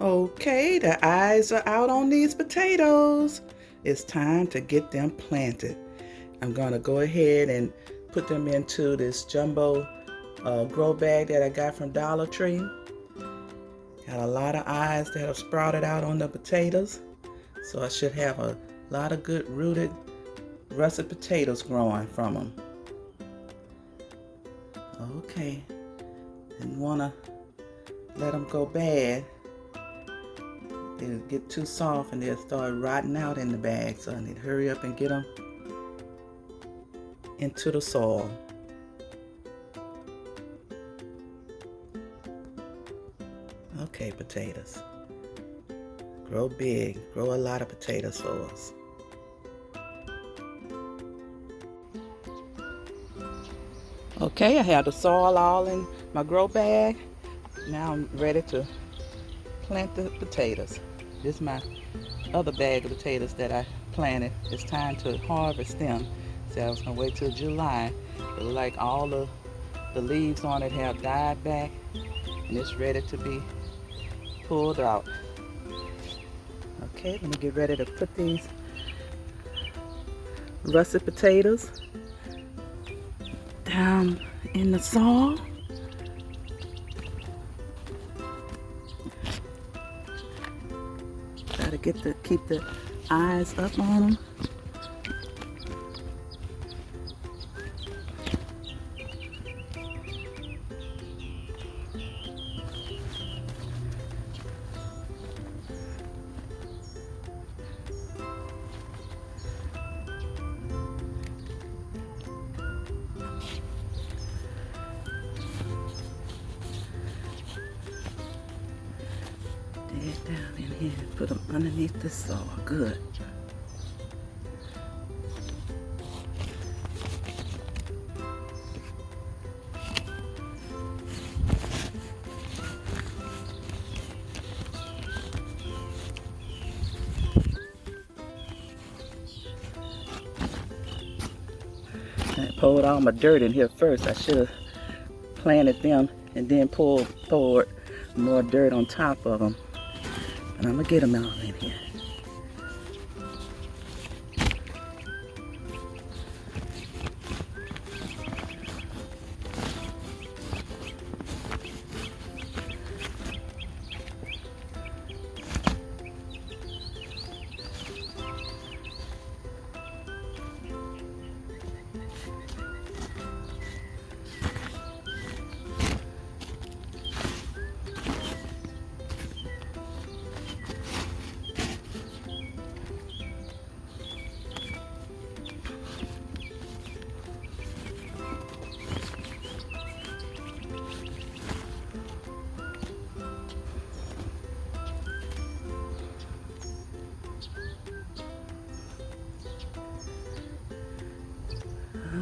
Okay, the eyes are out on these potatoes. It's time to get them planted. I'm gonna go ahead and put them into this jumbo grow bag that I got from Dollar Tree. Got a lot of eyes that have sprouted out on the potatoes. So I should have a lot of good rooted russet potatoes growing from them. Okay, didn't wanna let them go bad. They'll get too soft and they'll start rotting out in the bag. So I need to hurry up and get them into the soil. Okay, potatoes. Grow big. Grow a lot of potatoes for us. Okay, I have the soil all in my grow bag. Now I'm ready to plant the potatoes. This is my other bag of potatoes that I planted. It's time to harvest them. So I was gonna wait till July. It look like all the leaves on it have died back and it's ready to be pulled out. Okay, let me get ready to put these russet potatoes down in the soil. Gotta keep the eyes up on them. Dig down in here and put them underneath the soil. Good. I pulled all my dirt in here first. I should have planted them and then poured more dirt on top of them. And I'm gonna get them out in here.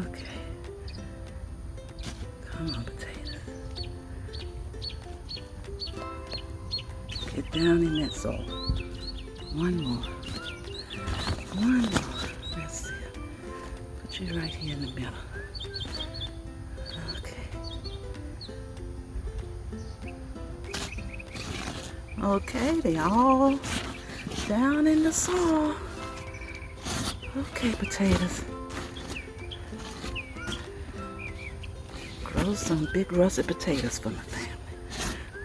Okay. Come on, potatoes. Get down in that soil. One more. One more. That's it. Put you right here in the middle. Okay. Okay, they all down in the soil. Okay, potatoes. Grow some big russet potatoes for my family.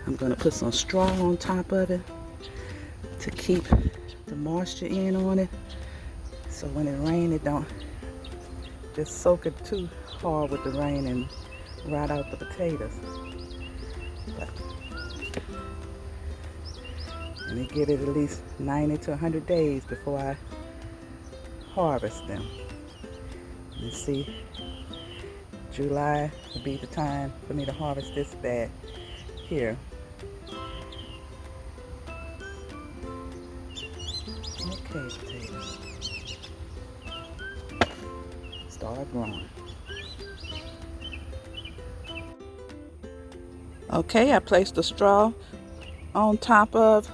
I'm gonna put some straw on top of it to keep the moisture in on it. So when it rains, it don't just soak it too hard with the rain and rot out the potatoes. But let me get it at least 90 to 100 days before I harvest them. You see, July will be the time for me to harvest this bag here. Okay, potatoes. Start growing. Okay, I placed the straw on top of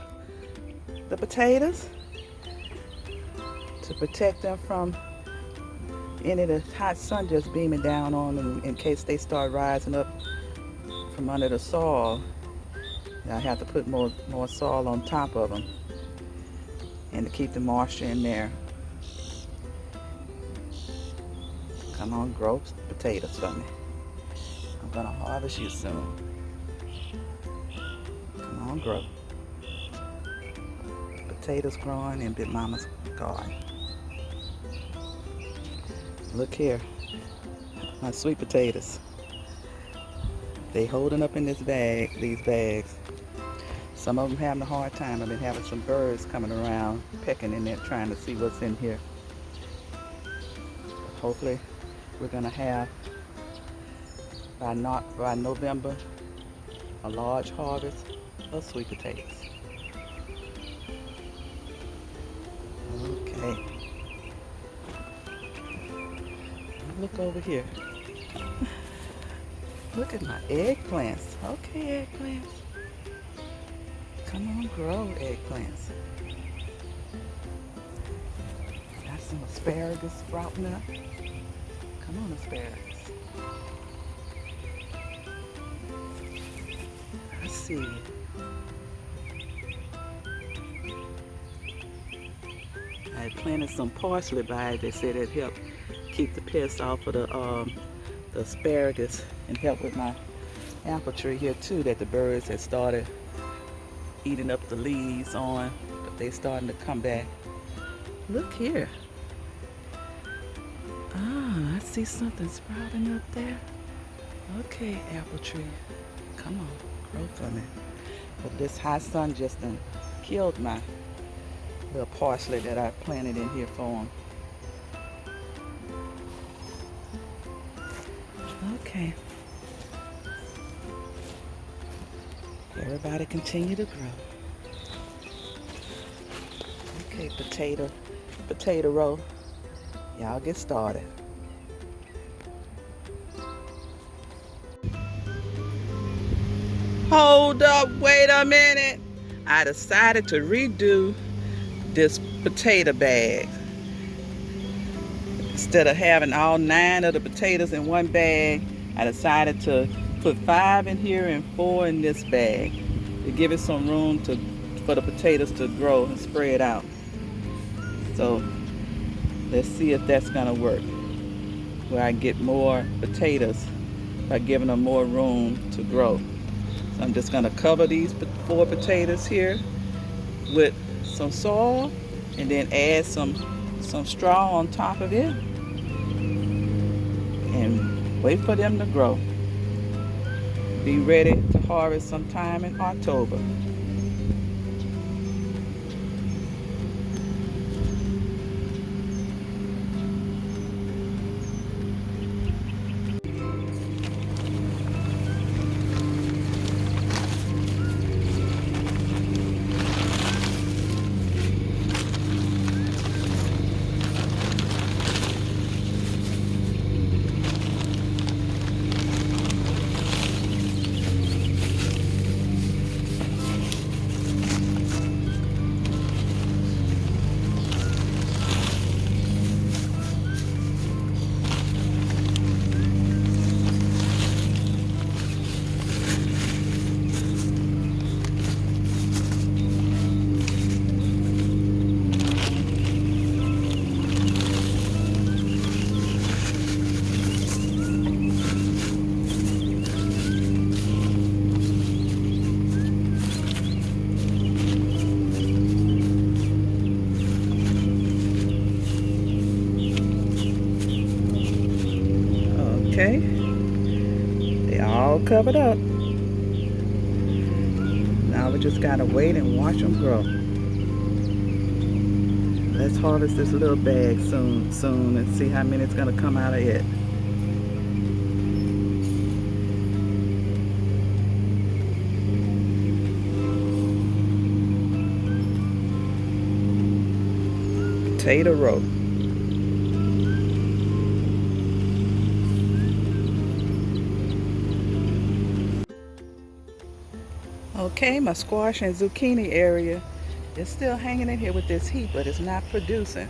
the potatoes to protect them from any of the hot sun just beaming down on them in case they start rising up from under the soil. I have to put more soil on top of them and to keep the moisture in there. Come on, grow potatoes for me. I'm gonna harvest you soon. Come on, grow. Potatoes growing in Big Mama's garden. Look here, my sweet potatoes. They holding up in this bag, these bags. Some of them having a hard time. I've been having some birds coming around, pecking in there, trying to see what's in here. Hopefully, we're gonna have by November a large harvest of sweet potatoes. Okay. Look over here. Look at my eggplants. Okay, eggplants. Come on, grow eggplants. Got some asparagus sprouting up. Come on, asparagus. I see you. I had planted some parsley by it. They said it helped keep the pests off of the asparagus and help with my apple tree here too, that the birds had started eating up the leaves on, but they starting to come back. Look here. Ah, I see something sprouting up there. Okay, apple tree. Come on, grow for me. But this hot sun just done killed my little parsley that I planted in here for them. Okay. Everybody continue to grow. Okay, potato row. Y'all get started. Hold up, wait a minute. I decided to redo this potato bag. Instead of having all 9 of the potatoes in one bag, I decided to put 5 in here and 4 in this bag to give it some room for the potatoes to grow and spread out. So let's see if that's gonna work, where I get more potatoes by giving them more room to grow. So I'm just gonna cover these 4 potatoes here with some soil and then add some straw on top of it and wait for them to grow. Be ready to harvest sometime in October. Okay, they all covered up. Now we just gotta wait and watch them grow. Let's harvest this little bag soon and see how many it's gonna come out of it. Potato row. Okay, my squash and zucchini area is still hanging in here with this heat, but it's not producing.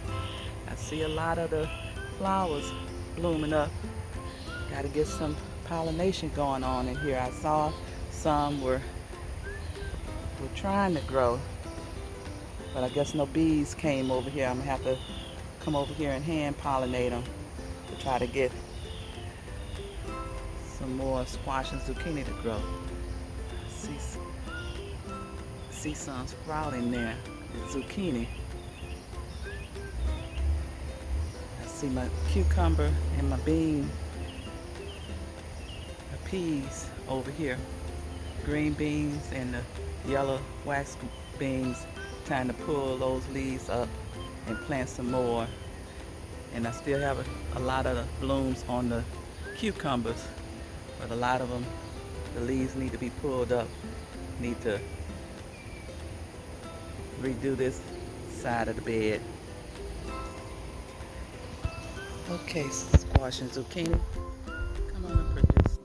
I see a lot of the flowers blooming up. Got to get some pollination going on in here. I saw some were were trying to grow, but I guess no bees came over here. I'm gonna have to come over here and hand pollinate them to try to get some more squash and zucchini to grow. See some sprouting there. It's zucchini. I see my cucumber and my bean, my peas over here. Green beans and the yellow wax beans. Trying to pull those leaves up and plant some more. And I still have a lot of the blooms on the cucumbers, but a lot of them, the leaves need to be pulled up. Need to redo this side of the bed. Okay, squash and zucchini, come on and produce.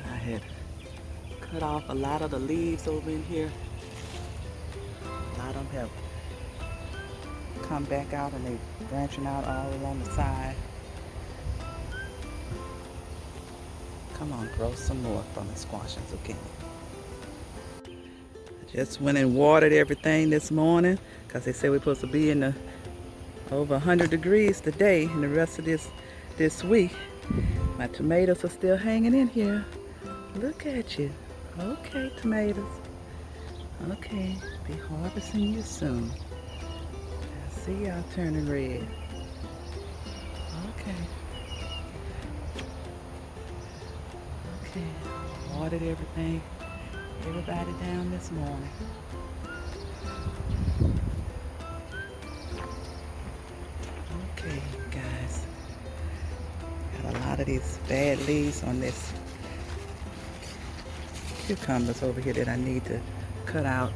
I had cut off a lot of the leaves over in here. A lot of them have come back out and they're branching out all along the side. Come on, grow some more from the squash and zucchini. I just went and watered everything this morning because they said we're supposed to be in the over 100 degrees today and the rest of this week. My tomatoes are still hanging in here. Look at you. Okay, tomatoes. Okay, be harvesting you soon. I see y'all turning red. Okay. Okay, watered everything, everybody down this morning. Okay, guys. Got a lot of these bad leaves on this cucumbers over here that I need to cut out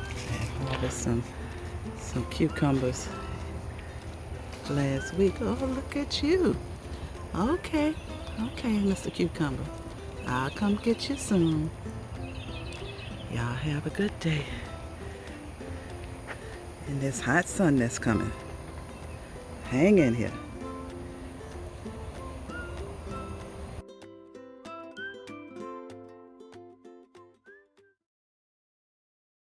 and harvest some cucumbers last week. Oh, look at you. Okay, Mr. Cucumber. I'll come get you soon. Y'all have a good day. And this hot sun that's coming. Hang in here.